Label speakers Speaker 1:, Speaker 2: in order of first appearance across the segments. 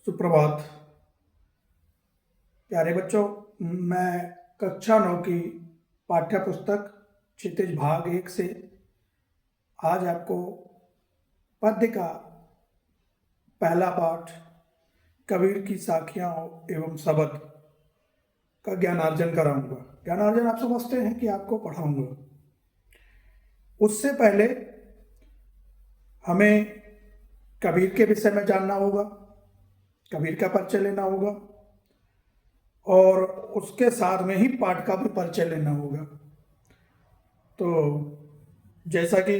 Speaker 1: सुप्रभात प्यारे बच्चों। मैं कक्षा 9 की पाठ्य पुस्तक क्षितिज भाग 1 से आज आपको पद्य का पहला पाठ कबीर की साखियाँ एवं शब्द का ज्ञानार्जन कराऊंगा। ज्ञानार्जन आप समझते हैं कि आपको पढ़ाऊंगा। उससे पहले हमें कबीर के विषय में जानना होगा, कबीर का परिचय लेना होगा और उसके साथ में ही पाठ का भी परिचय लेना होगा। तो जैसा कि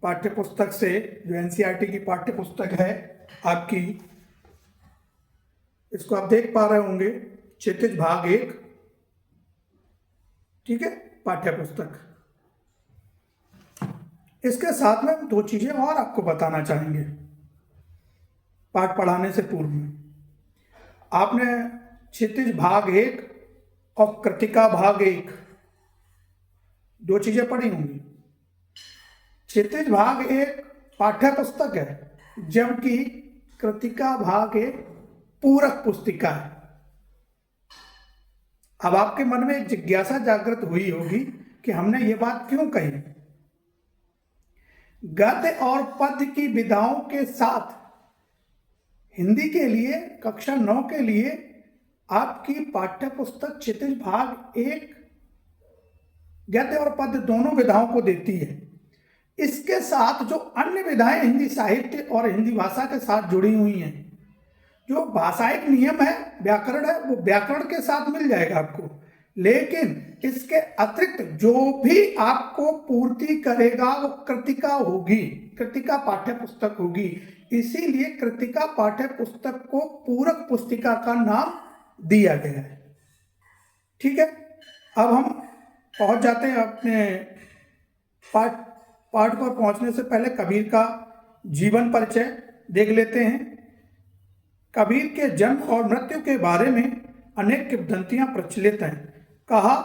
Speaker 1: पाठ्य पुस्तक से जो एनसीईआरटी की पाठ्य पुस्तक है आपकी, इसको आप देख पा रहे होंगे, क्षितिज भाग 1, ठीक है, पाठ्य पुस्तक। इसके साथ में दो चीजें और आपको बताना चाहेंगे पाठ पढ़ाने से पूर्व में। आपने क्षितिज भाग 1 और कृतिका भाग 1 दो चीजें पढ़ी होंगी। क्षितिज भाग 1 पाठ्य पुस्तक है, जबकि कृतिका भाग 1 पूरक पुस्तिका है। अब आपके मन में एक जिज्ञासा जागृत हुई होगी कि हमने ये बात क्यों कही। गद्य और पद्य की विधाओं के साथ हिंदी के लिए कक्षा 9 के लिए आपकी पाठ्य पुस्तक क्षितिज भाग 1 गद्य और पद्य दोनों विधाओं को देती है। इसके साथ जो अन्य विधाएं हिंदी साहित्य और हिंदी भाषा के साथ जुड़ी हुई हैं, जो भाषायिक नियम है, व्याकरण है, वो व्याकरण के साथ मिल जाएगा आपको। लेकिन इसके अतिरिक्त जो भी आपको पूर्ति करेगा वो कृतिका होगी, कृतिका पाठ्य पुस्तक होगी। इसीलिए कृतिका पाठ्य पुस्तक को पूरक पुस्तिका का नाम दिया गया है। ठीक है, अब हम पहुंच जाते हैं अपने पाठ पर पहुंचने से पहले कबीर का जीवन परिचय देख लेते हैं। कबीर के जन्म और मृत्यु के बारे में अनेक किंवदंतियां प्रचलित हैं। कहा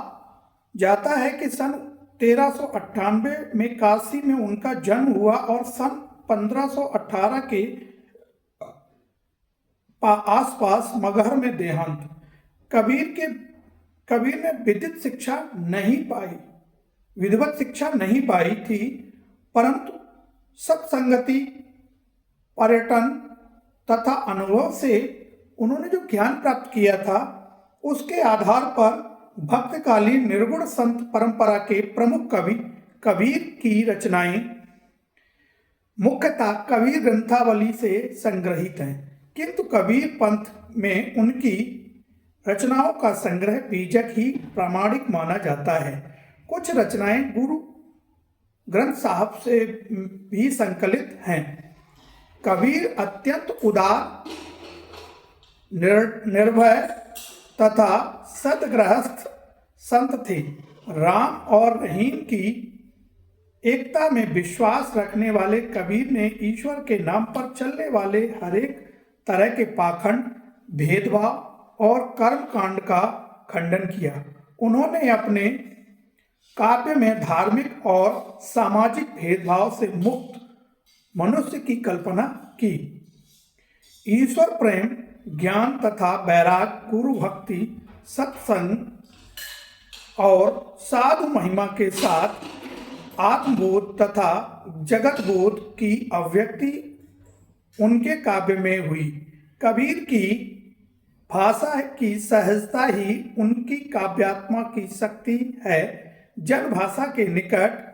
Speaker 1: जाता है कि सन 1398 में काशी में उनका जन्म हुआ और सन 1518 के आसपास मगहर में देहांत। कबीर ने विधिवत शिक्षा नहीं पाई थी, परंतु सत्संगति, पर्यटन तथा अनुभव से उन्होंने जो ज्ञान प्राप्त किया था, उसके आधार पर भक्तकालीन निर्गुण संत परंपरा के प्रमुख कवि कबीर की रचनाएं मुख्यतः कबीर ग्रंथावली से संग्रहित हैं। किंतु कबीर पंथ में उनकी रचनाओं का संग्रह बीजक ही प्रामाणिक माना जाता है। कुछ रचनाएं गुरु ग्रंथ साहब से भी संकलित हैं। कबीर अत्यंत उदार, निर्भय तथा सद्गृहस्थ संत थे। राम और रहीम की एकता में विश्वास रखने वाले कबीर ने ईश्वर के नाम पर चलने वाले हरेक तरह के पाखंड, भेदभाव और कर्म कांड का खंडन किया। उन्होंने अपने काव्य में धार्मिक और सामाजिक भेदभाव से मुक्त मनुष्य की कल्पना की। ईश्वर प्रेम, ज्ञान तथा वैराग, गुरु भक्ति, सत्संग और साधु महिमा के साथ आत्मबोध तथा जगत बोध की अभिव्यक्ति उनके काव्य में हुई। कबीर की भाषा की सहजता ही उनकी काव्यात्मा की शक्ति है। जन भाषा के निकट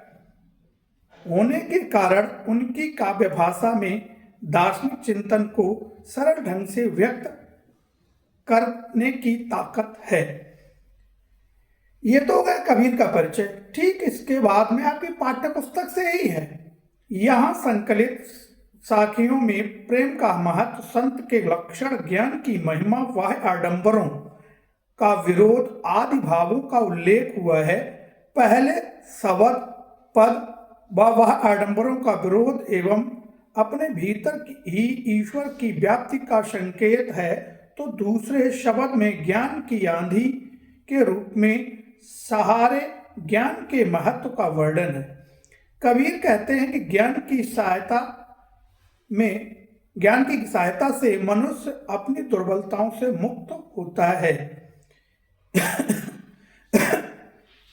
Speaker 1: होने के कारण उनकी काव्य भाषा में दार्शनिक चिंतन को सरल ढंग से व्यक्त करने की ताकत है। ये तो हो गया कबीर का परिचय। ठीक इसके बाद में आपकी पाठ्य पुस्तक से ही है। यहाँ संकलित साखियों में प्रेम का महत्व, संत के लक्षण, ज्ञान की महिमा, वाह आडंबरों का विरोध आदि भावों का उल्लेख हुआ है। पहले शब्द पद वाह आडंबरों का विरोध एवं अपने भीतर ही ईश्वर की व्याप्ति का संकेत है, तो दूसरे शब्द में ज्ञान की आंधी के रूप में सहारे ज्ञान के महत्व का वर्णन है। कबीर कहते हैं कि ज्ञान की सहायता में ज्ञान की सहायता से मनुष्य अपनी दुर्बलताओं से मुक्त होता है।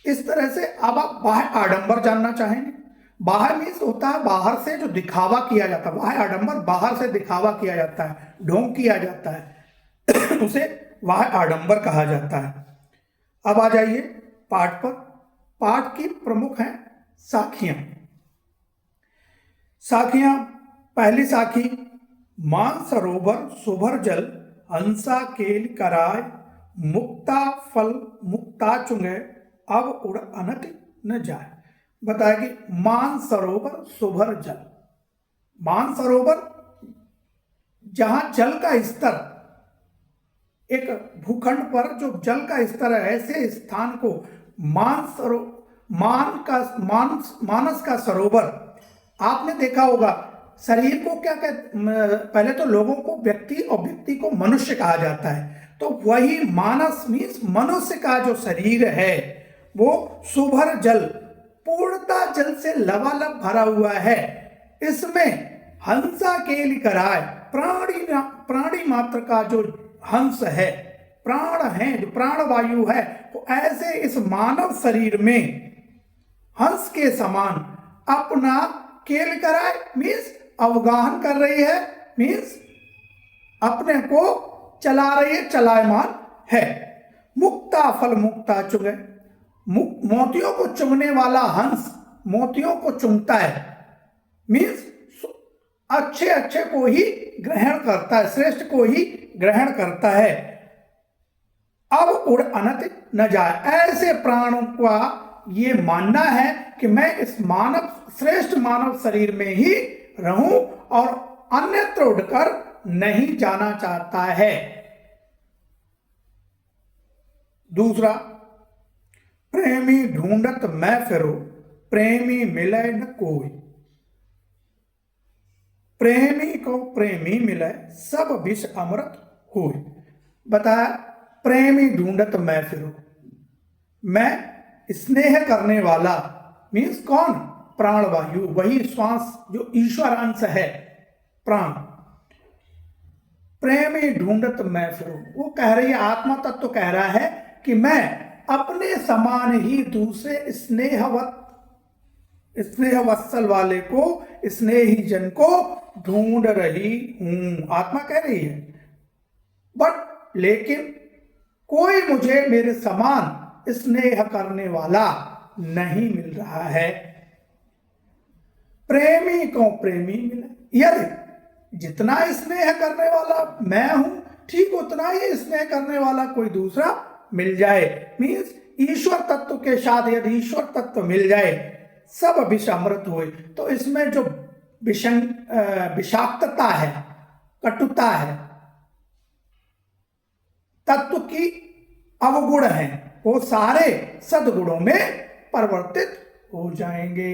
Speaker 1: इस तरह से अब आप बाह्य आडंबर जानना चाहेंगे। बाह्य मीन्स होता है बाहर से जो दिखावा किया जाता है, बाह्य आडंबर बाहर से दिखावा किया जाता है, ढोंग किया जाता है, उसे बाह्य आडंबर कहा जाता है। अब आ जाइए पाठ पर। पाठ की प्रमुख हैं साखियां। साखियां, पहली साखी, मान सरोवर सुभर जल, हंसा केल कराय, मुक्ता फल मुक्ता चुंगे, अब उड़ अनट न जाए। बताया कि मान सरोवर सुभर जल, मान सरोवर जहां जल का स्तर, एक भूखंड पर जो जल का स्तर है, ऐसे स्थान को मानस का सरोवर। आपने देखा होगा शरीर को क्या कहते, पहले तो लोगों को व्यक्ति और व्यक्ति को मनुष्य कहा जाता है, तो वही मानस मीन्स मनुष्य का जो शरीर है वो सुभर जल, पूर्णता जल से लबालब भरा हुआ है। इसमें हंसा केल कराय, प्राणी मात्र का जो हंस है, प्राण है, जो प्राण वायु है, तो ऐसे इस मानव शरीर में हंस के समान अपना केल कराए मीन्स अवगाहन कर रही है, मीन्स अपने को चला रही है, चलायमान है। मुक्ता फल मुक्ता चुगे, मोतियों को चुगने वाला हंस मोतियों को चुगता है, मीन्स अच्छे अच्छे को ही ग्रहण करता है, श्रेष्ठ को ही ग्रहण करता है। अब उड़ अनंत न जाए, ऐसे प्राणों का ये मानना है कि मैं इस मानव श्रेष्ठ मानव शरीर में ही रहूं और अन्यत्र उड़कर नहीं जाना चाहता है। दूसरा, प्रेमी ढूंढत मैं फिरो, प्रेमी मिले न कोई, प्रेमी को प्रेमी मिले सब विष अमृत होय। बताया प्रेमी ढूंढत मैं फिरो, मैं स्नेह करने वाला मीन्स कौन, प्राणवायु, वही श्वास जो ईश्वर अंश है प्राण। प्रेमी ढूंढत मैं फिरो, वो कह रही है, आत्मा तत्व तो कह रहा है कि मैं अपने समान ही दूसरे स्नेह वत्सल वाले को, स्नेही जन को ढूंढ रही हूं, आत्मा कह रही है। बट लेकिन कोई मुझे मेरे समान स्नेह करने वाला नहीं मिल रहा है। प्रेमी को प्रेमी मिले, यदि जितना स्नेह करने वाला मैं हूं, ठीक उतना ही स्नेह करने वाला कोई दूसरा मिल जाए, मीन्स ईश्वर तत्व के साथ यदि ईश्वर तत्व मिल जाए, सब विष अमृत हुए। तो इसमें जो विषाक्तता है, कटुता है, तत्व की अवगुण है, वो सारे सद्गुणों में परिवर्तित हो जाएंगे।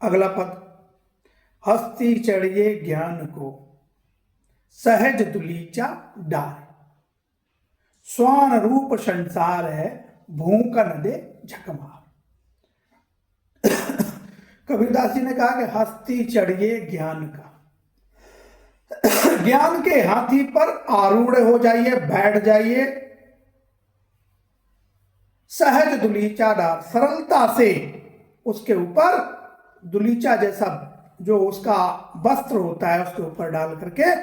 Speaker 1: अगला पद, हस्ती चढ़िए ज्ञान को, सहज दुलीचा डार, स्वान रूप संसार है, भूकन दे झकमार। कबीरदास जी ने कहा कि हस्ती चढ़िए ज्ञान का, ज्ञान के हाथी पर आरूढ़ हो जाइए, बैठ जाइए। सहज दुलीचा डार, सरलता से उसके ऊपर दुलीचा जैसा जो उसका वस्त्र होता है उसके ऊपर डाल करके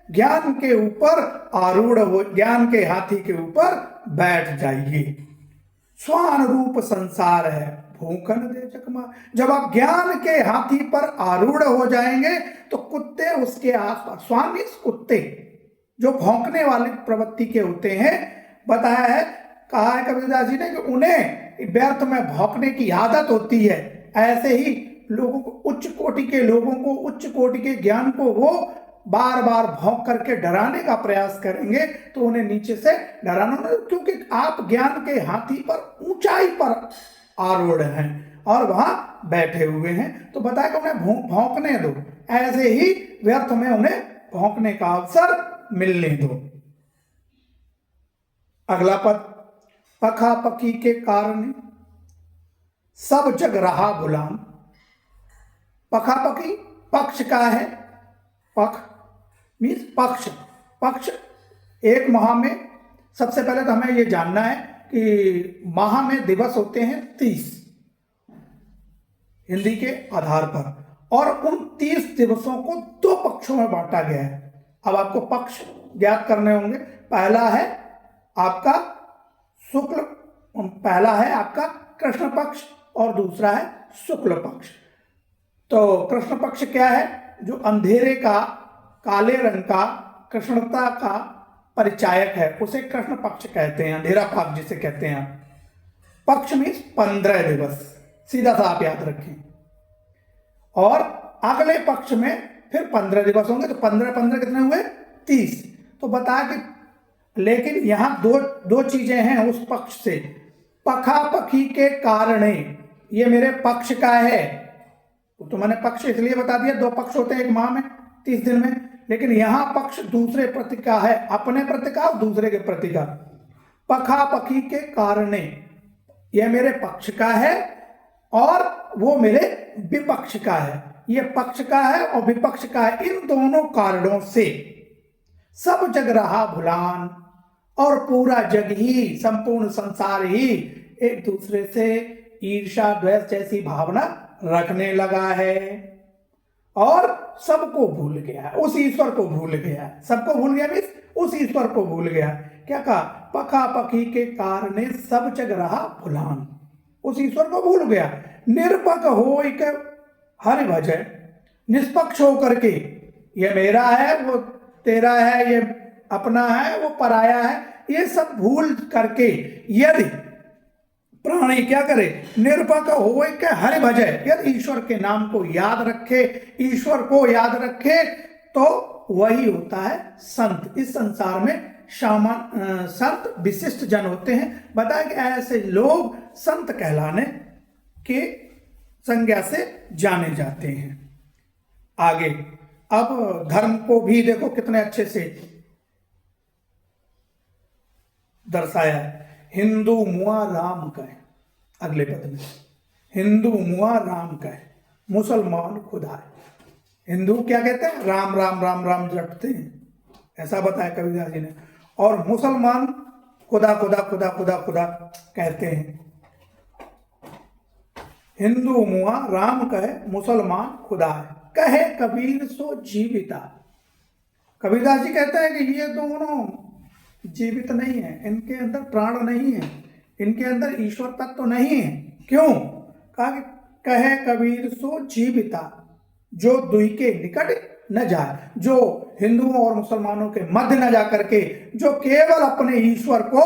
Speaker 1: ज्ञान के ऊपर आरूढ़ हो, ज्ञान के हाथी के ऊपर बैठ जाइए। स्वान रूप संसार है, भूखन दे चकमा। जब आप ज्ञान के हाथी पर आरूढ़ हो जाएंगे तो कुत्ते उसके आसपास, स्वान मीन्स कुत्ते जो भौंकने वाली प्रवृत्ति के होते हैं, बताया है, कहा है कबीरदास जी ने कि उन्हें व्यर्थ में भौंकने की आदत होती है। ऐसे ही लोगों को, उच्च कोटि के लोगों को, उच्च कोटि के ज्ञान को वो बार बार भौंक करके डराने का प्रयास करेंगे तो उन्हें नीचे से डराना, क्योंकि आप ज्ञान के हाथी पर ऊंचाई पर आरूढ़ हैं और वहां बैठे हुए हैं। तो बताया कि उन्हें भौंकने दो, ऐसे ही व्यर्थ में उन्हें भौंकने का अवसर मिलने दो। अगला पद, पखा पकी के कारण सब जग रहा गुलाम। पखा पकी पक्ष का है, पक्ष मीन्स पक्ष, पक्ष एक माह में, सबसे पहले तो हमें ये जानना है कि माह में दिवस होते हैं 30 हिंदी के आधार पर, और उन 30 दिवसों को 2 पक्षों में बांटा गया है। अब आपको पक्ष ज्ञात करने होंगे। पहला है आपका शुक्ल, पहला है आपका कृष्ण पक्ष और दूसरा है शुक्ल पक्ष। तो कृष्ण पक्ष क्या है? जो अंधेरे का, काले रंग का, कृष्णता का परिचायक है, उसे कृष्ण पक्ष कहते हैं, अंधेरा भाग जिसे कहते हैं। पक्ष मीन्स 15 दिवस, सीधा सा आप याद रखें। और अगले पक्ष में फिर 15 दिवस होंगे, तो 15 कितने हुए? 30। तो बता कि लेकिन यहां दो चीजें हैं उस पक्ष से। पखापखी के कारणे, ये मेरे पक्ष का है, तो मैंने पक्ष इसलिए बता दिया, 2 पक्ष होते हैं एक माह में 30 दिन में, लेकिन यहां पक्ष दूसरे प्रति का है, अपने प्रति का और दूसरे के प्रति का। पखापखी के कारणे, यह मेरे पक्ष का है और वो मेरे विपक्ष का है। ये पक्ष का है और विपक्ष का है। इन दोनों कारणों से सब जग रहा भुलान, और पूरा जग ही, संपूर्ण संसार ही एक दूसरे से ईर्ष्या द्वेष जैसी भावना रखने लगा है और सबको भूल गया है, उस ईश्वर को भूल गया है। सबको भूल गया मीन्स उस ईश्वर को भूल गया। क्या कहा? पखापखी के कारण सब जग रहा भुलान, उस ईश्वर को भूल गया। निरपक हो के हरि भजय, निष्पक्ष होकर के, ये मेरा है, वो तेरा है, ये अपना है, वो पराया है, ये सब भूल करके यदि प्राणी क्या करे? निरपक हो के हरि भजय, यदि ईश्वर के नाम को याद रखे, ईश्वर को याद रखे, तो वही होता है संत। इस संसार में संत विशिष्ट जन होते हैं। बताया कि ऐसे लोग संत कहलाने के संज्ञा से जाने जाते हैं। आगे अब धर्म को भी देखो कितने अच्छे से दर्शाया है। हिंदू मुआ राम कहे, अगले पद में हिंदू मुआ राम कहे, मुसलमान खुदा है। हिंदू क्या कहते हैं? राम राम राम राम जपते हैं, ऐसा बताया कबीरदास जी ने। और मुसलमान खुदा खुदा खुदा खुदा खुदा कहते हैं। हिंदू मुआ राम कहे, मुसलमान खुदा है, कहे कबीर सो जीविता। कबीरदास जी कहते हैं कि ये दोनों जीवित नहीं है, इनके अंदर प्राण नहीं है, इनके अंदर ईश्वर तत्व तो नहीं है। क्यों? कहा कि कहे कबीर सो जीविता, जो दुई के निकट न जाए, जो हिंदुओं और मुसलमानों के मध्य न जा करके, जो केवल अपने ईश्वर को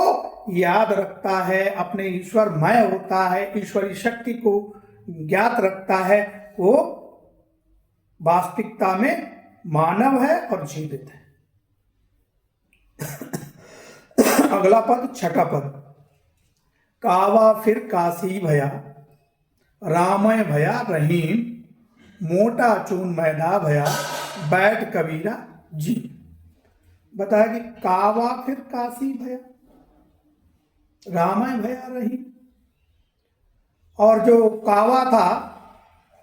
Speaker 1: याद रखता है, अपने ईश्वरमय होता है, ईश्वरीय शक्ति को ज्ञात रखता है, वो वास्तविकता में मानव है और जीवित है। अगला पद, छठा पद, कावा फिर काशी भया, रामय भया रहीम, मोटा चून मैदा भया, बैठ कबीरा जी। बताया कि कावा फिर काशी भया, रामय भया रहीम। और जो कावा था,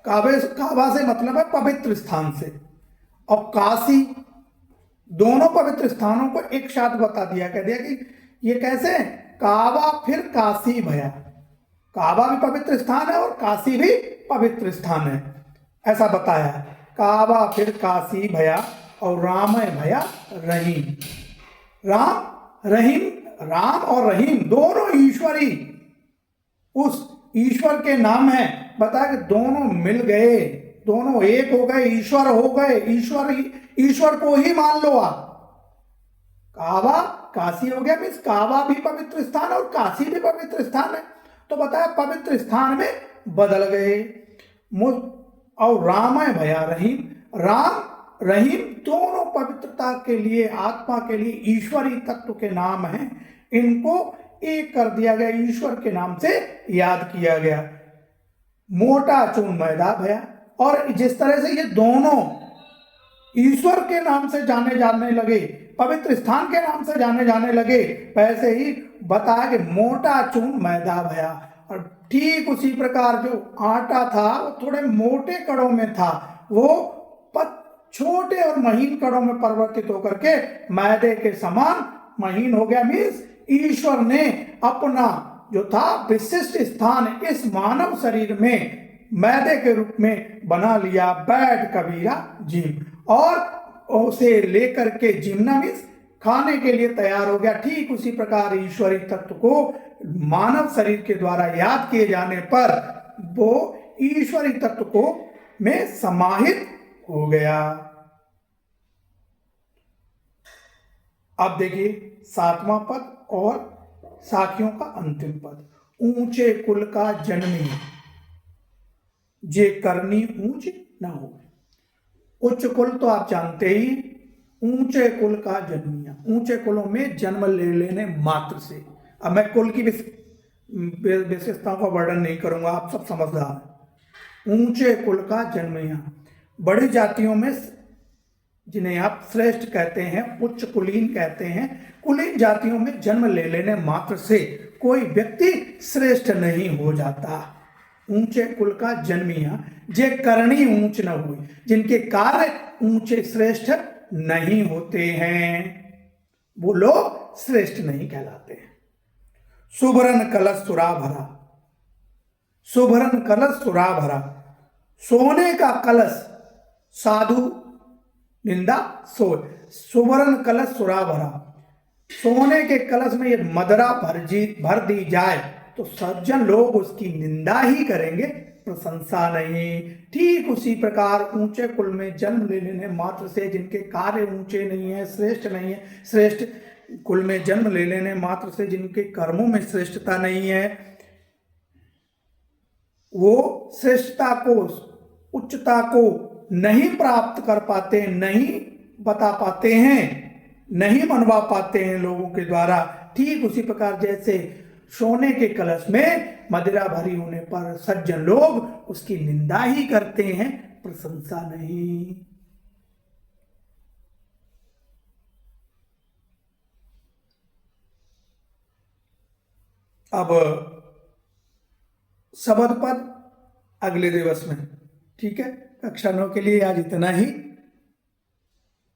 Speaker 1: कावा से मतलब है पवित्र स्थान से, और काशी, दोनों पवित्र स्थानों को एक साथ बता दिया, कह दिया कि ये कैसे? कावा फिर काशी भया, काबा भी पवित्र स्थान है और काशी भी पवित्र स्थान है, ऐसा बताया। काबा फिर काशी भया और रामय भया रहीम। राम रहीम, राम और रहीम दोनों ईश्वरी, उस ईश्वर के नाम है। बताया कि दोनों मिल गए, दोनों एक हो गए, ईश्वर हो गए, ईश्वर को ही मान लो आप। काबा काशी हो गया, मीन्स काबा भी पवित्र स्थान और काशी भी पवित्र स्थान है। तो बताया पवित्र स्थान में बदल गए। और रामय भया रहीम, राम रहीम दोनों पवित्रता के लिए, आत्मा के लिए ईश्वरी तत्व के नाम हैं, इनको एक कर दिया गया, ईश्वर के नाम से याद किया गया। मोटा चून मैदा भया, और जिस तरह से ये दोनों ईश्वर के नाम से जाने लगे, पवित्र स्थान के नाम से जाने लगे, वैसे ही बताया कि मोटा चून मैदा भया। और ठीक उसी प्रकार जो आटा था वो थोड़े मोटे कड़ों में था, वो छोटे और महीन कणों में परिवर्तित होकर के मैदे के समान महीन हो गया। मीन्स ईश्वर ने अपना जो था विशिष्ट स्थान इस मानव शरीर में मैदे के रूप में बना लिया। बैड कबीरा जिम, और उसे लेकर के जिमना मीन्स खाने के लिए तैयार हो गया। ठीक उसी प्रकार ईश्वरीय तत्व को मानव शरीर के द्वारा याद किए जाने पर वो ईश्वरीय तत्व को में समाहित हो गया। अब देखिए 7वां पद और साखियों का अंतिम पद। ऊंचे कुल का जन्मी जे करनी ऊंच ना हो। उच्च कुल तो आप जानते ही, ऊंचे कुल का जन्मिया, ऊंचे कुलों में जन्म ले लेने मात्र से। अब मैं कुल की विशेषताओं का वर्णन नहीं करूंगा, आप सब समझदार। ऊंचे कुल का जन्मिया, बड़ी जातियों में जिन्हें आप श्रेष्ठ कहते हैं, उच्च कुलीन कहते हैं, कुलीन जातियों में जन्म ले लेने मात्र से कोई व्यक्ति श्रेष्ठ नहीं हो जाता। ऊंचे कुल का जन्मिया जे करनी ऊंच न हुई, जिनके कार्य ऊंचे श्रेष्ठ नहीं होते हैं, वो लोग श्रेष्ठ नहीं कहलाते हैं। सुभरन कलश सुरा भरा, सुभरन कलश सुरा भरा, सोने का कलश साधु निंदा सो। सुवर्ण कलश सुरा भरा, सोने के कलश में ये मदरा भर दी जाए तो सज्जन लोग उसकी निंदा ही करेंगे, प्रशंसा नहीं। ठीक उसी प्रकार ऊंचे कुल में जन्म ले लेने मात्र से जिनके कार्य ऊंचे नहीं है, श्रेष्ठ नहीं है, श्रेष्ठ कुल में जन्म ले लेने मात्र से जिनके कर्मों में श्रेष्ठता नहीं है, वो श्रेष्ठता को, उच्चता को नहीं प्राप्त कर पाते, नहीं बता पाते हैं, नहीं मनवा पाते हैं लोगों के द्वारा। ठीक उसी प्रकार जैसे सोने के कलश में मदिरा भरी होने पर सज्जन लोग उसकी निंदा ही करते हैं, प्रशंसा नहीं। अब शब्द पद अगले दिवस में, ठीक है। कक्षा 9 के लिए आज इतना ही।